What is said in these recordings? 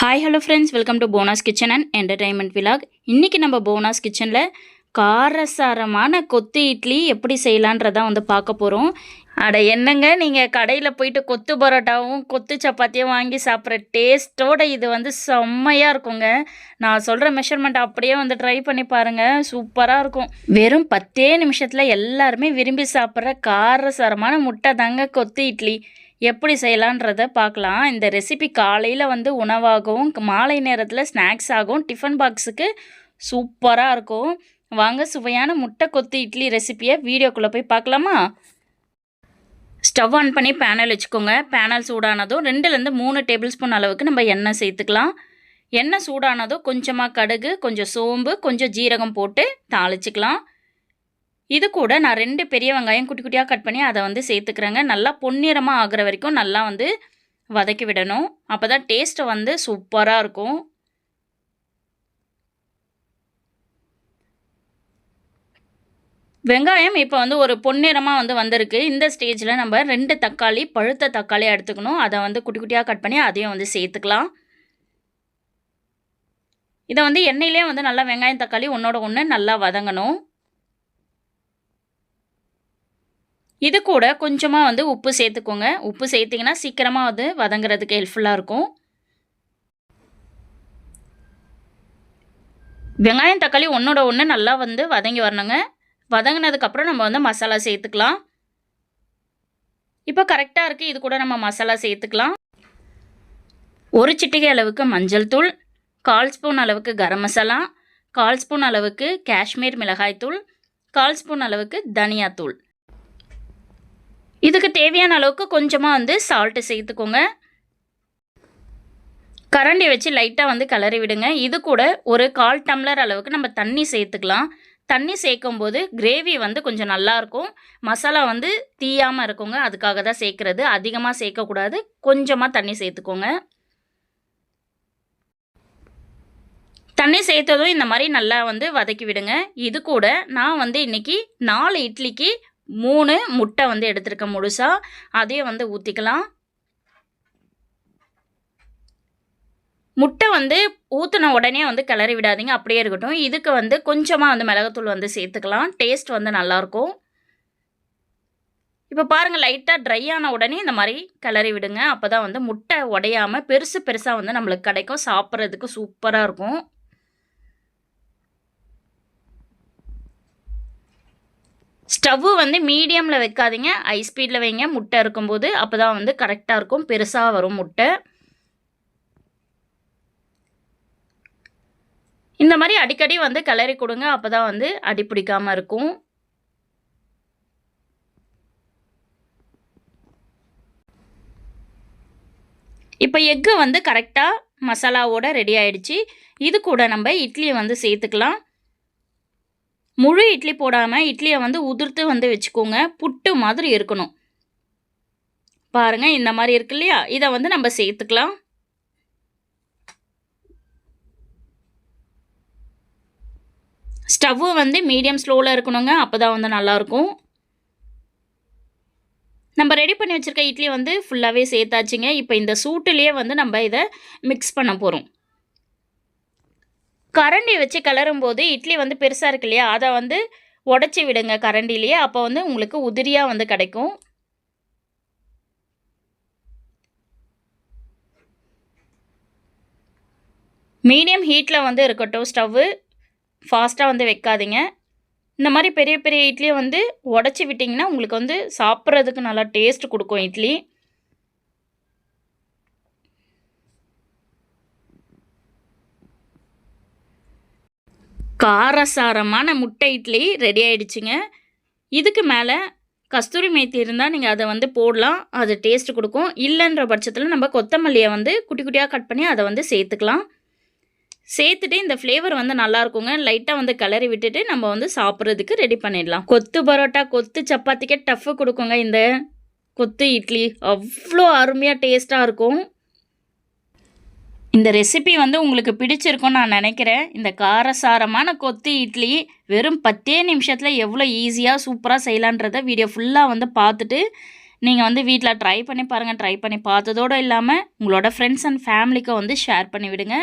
Hi hello friends, welcome to போனாஸ் kitchen and entertainment vlog. இன்றைக்கி நம்ம போனாஸ் கிச்சனில் காரசாரமான கொத்து இட்லி எப்படி செய்யலான்றதான் பார்க்க போகிறோம். என்னங்க, நீங்கள் கடையில் போயிட்டு கொத்து பரோட்டாவும் கொத்து சப்பாத்தியும் வாங்கி சாப்பிட்ற டேஸ்ட்டோட இது செம்மையாக இருக்குங்க. நான் சொல்கிற மெஷர்மெண்ட் அப்படியே ட்ரை பண்ணி பாருங்கள், சூப்பராக இருக்கும். வெறும் 10 நிமிஷத்தில் எல்லாருமே விரும்பி சாப்பிட்ற காரசாரமான முட்டை தாங்க கொத்து இட்லி. எப்படி செய்யலான்றதை பார்க்கலாம். இந்த ரெசிபி காலையில் உணவாகவும் மாலை நேரத்தில் ஸ்நாக்ஸ் ஆகும், டிஃபன் பாக்ஸுக்கு சூப்பராக இருக்கும். வாங்க சுவையான முட்டை கொத்து இட்லி ரெசிபியை வீடியோக்குள்ளே போய் பார்க்கலாமா? ஸ்டவ் ஆன் பண்ணி பேனல் வச்சுக்கோங்க. பேனல் சூடானதும் 2லேருந்து 3 டேபிள் ஸ்பூன் அளவுக்கு நம்ம எண்ணெய் சேர்த்துக்கலாம். எண்ணெய் சூடானதும் கொஞ்சமாக கடுகு, கொஞ்சம் சோம்பு, கொஞ்சம் ஜீரகம் போட்டு தாளிச்சிக்கலாம். இது கூட நான் 2 பெரிய வெங்காயம் குட்டி குட்டியாக கட் பண்ணி அதை சேர்த்துக்கிறேங்க. நல்லா பொன்னிறமாக ஆகிற வரைக்கும் நல்லா வதக்கி விடணும். அப்போ தான் டேஸ்ட்டு சூப்பராக இருக்கும். வெங்காயம் இப்போ ஒரு பொன்னிறமாக வந்திருக்கு. இந்த ஸ்டேஜில் நம்ம 2 தக்காளி, பழுத்த தக்காளி எடுத்துக்கணும். அதை குட்டி குட்டியாக கட் பண்ணி அதையும் சேர்த்துக்கலாம். இதை எண்ணெயிலே நல்லா வெங்காயம் தக்காளி ஒன்றோட ஒன்று நல்லா வதங்கணும். இது கூட கொஞ்சமாக உப்பு சேர்த்துக்கோங்க. உப்பு சேர்த்திங்கன்னா சீக்கிரமாக வதங்குறதுக்கு ஹெல்ப்ஃபுல்லாக இருக்கும். வெங்காயம் தக்காளி ஒன்றோட ஒன்று நல்லா வதங்கி வரணுங்க. வதங்கினதுக்கப்புறம் நம்ம மசாலா சேர்த்துக்கலாம். இப்போ கரெக்டாக இருக்குது. இது கூட நம்ம மசாலா சேர்த்துக்கலாம். 1 சிட்டிகை அளவுக்கு மஞ்சள் தூள், 1/4 ஸ்பூன் அளவுக்கு கரம் மசாலா, 1/4 ஸ்பூன் அளவுக்கு காஷ்மீர் மிளகாய் தூள், 1/4 ஸ்பூன் அளவுக்கு தனியாத்தூள். இதுக்கு தேவையான அளவுக்கு கொஞ்சமாக சால்ட்டு சேர்த்துக்கோங்க. கரண்டி வச்சு லைட்டாக கிளறி விடுங்க. இது கூட ஒரு 1/4 டம்ளர் அளவுக்கு நம்ம தண்ணி சேர்த்துக்கலாம். தண்ணி சேர்க்கும்போது கிரேவி கொஞ்சம் நல்லாயிருக்கும். மசாலா தீயாமல் இருக்குங்க. அதுக்காக தான் சேர்க்குறது. அதிகமாக சேர்க்கக்கூடாது. கொஞ்சமாக தண்ணி சேர்த்துக்கோங்க. தண்ணி சேர்த்ததும் இந்த மாதிரி நல்லா வதக்கி விடுங்க. இது கூட நான் இன்றைக்கி 4 இட்லிக்கு 3 முட்டை எடுத்துருக்கேன் முழுசாக. அதையும் ஊற்றிக்கலாம். முட்டை ஊற்றின உடனே கிளறி விடாதீங்க, அப்படியே இருக்கட்டும். இதுக்கு கொஞ்சமாக மிளகாத்தூள் சேர்த்துக்கலாம். டேஸ்ட் நல்லாயிருக்கும். இப்போ பாருங்கள், லைட்டாக ட்ரை ஆன உடனே இந்த மாதிரி கிளறி விடுங்க. அப்போ தான் முட்டை உடையாமல் பெருசு பெருசாக நம்மளுக்கு கிடைக்கும். சாப்பிட்றதுக்கு சூப்பராக இருக்கும். ஸ்டவ்வு மீடியமில் வைக்காதீங்க, ஹை ஸ்பீடில் வைங்க. முட்டை இருக்கும்போது அப்போ தான் கரெக்டாக இருக்கும். பெருசாக வரும் முட்டை. இந்த மாதிரி அடிக்கடி கிளறி கொடுங்க. அப்போ தான் அடி பிடிக்காமல் இருக்கும். இப்போ எக்கு கரெக்டாக மசாலாவோட ரெடி ஆகிடுச்சு. இது கூட நம்ம இட்லியை சேர்த்துக்கலாம். முழு இட்லி போடாமல் இட்லியை உதிர்த்து வச்சுக்கோங்க. புட்டு மாதிரி இருக்கணும். பாருங்கள், இந்த மாதிரி இருக்கு இல்லையா? இதை நம்ம சேர்த்துக்கலாம். ஸ்டவ்வு மீடியம் ஸ்லோவில் இருக்கணுங்க. அப்போ தான் நல்லாயிருக்கும். நம்ம ரெடி பண்ணி வச்சுருக்க இட்லி ஃபுல்லாகவே சேர்த்தாச்சுங்க. இப்போ இந்த சூட்டுலேயே நம்ம இதை மிக்ஸ் பண்ண போகிறோம். கரண்டி வச்சு கிளறும்போது இட்லி பெருசாக இருக்கு இல்லையா? அதை உடச்சி விடுங்க கரண்டிலேயே. அப்போ உங்களுக்கு உதிரியாக கிடைக்கும். மீடியம் ஹீட்டில் இருக்கட்டும். ஸ்டவ்வு ஃபாஸ்ட்டாக வைக்காதீங்க. இந்த மாதிரி பெரிய பெரிய இட்லியை உடச்சி விட்டிங்கன்னா உங்களுக்கு சாப்பிட்றதுக்கு நல்லா டேஸ்ட் கொடுக்கும் இட்லி. காரசாரமான முட்டை இட்லி ரெடி ஆகிடுச்சிங்க. இதுக்கு மேலே கஸ்தூரி மேத்தி இருந்தால் நீங்கள் அதை போடலாம். அது டேஸ்ட் கொடுக்கும். இல்லைன்ற பட்சத்தில் நம்ம கொத்தமல்லியை குட்டி குட்டியாக கட் பண்ணி அதை சேர்த்துக்கலாம். சேர்த்துட்டு இந்த ஃப்ளேவர் நல்லாயிருக்குங்க. லைட்டாக கிளறி விட்டுட்டு நம்ம சாப்பிட்றதுக்கு ரெடி பண்ணிடலாம். கொத்து பரோட்டா, கொத்து சப்பாத்திக்கே டஃப்பு கொடுக்குங்க இந்த கொத்து இட்லி. அவ்வளோ அருமையாக டேஸ்ட்டாக இருக்கும். இந்த ரெசிபி உங்களுக்கு பிடிச்சிருக்கும்னு நான் நினைக்கிறேன். இந்த காரசாரமான கொத்து இட்லி வெறும் 10 நிமிஷத்தில் எவ்வளோ ஈஸியாக சூப்பராக செய்யலான்றதை வீடியோ ஃபுல்லாக பார்த்துட்டு நீங்கள் வந்து வீட்டில் ட்ரை பண்ணி பாருங்கள். ட்ரை பண்ணி பார்த்ததோடு இல்லாமல் உங்களோட ஃப்ரெண்ட்ஸ் அண்ட் ஃபேமிலிக்கு வந்து ஷேர் பண்ணி விடுங்க.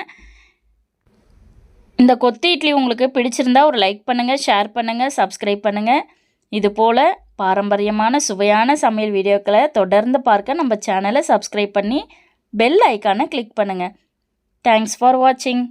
இந்த கொத்து இட்லி உங்களுக்கு பிடிச்சிருந்தா ஒரு லைக் பண்ணுங்கள், ஷேர் பண்ணுங்கள், சப்ஸ்கிரைப் பண்ணுங்கள். இது போல் பாரம்பரியமான சுவையான சமையல் வீடியோக்களை தொடர்ந்து பார்க்க நம்ம சேனலை சப்ஸ்கிரைப் பண்ணி பெல் ஐக்கானை கிளிக் பண்ணுங்கள். தேங்க்ஸ் ஃபார் வாட்சிங்.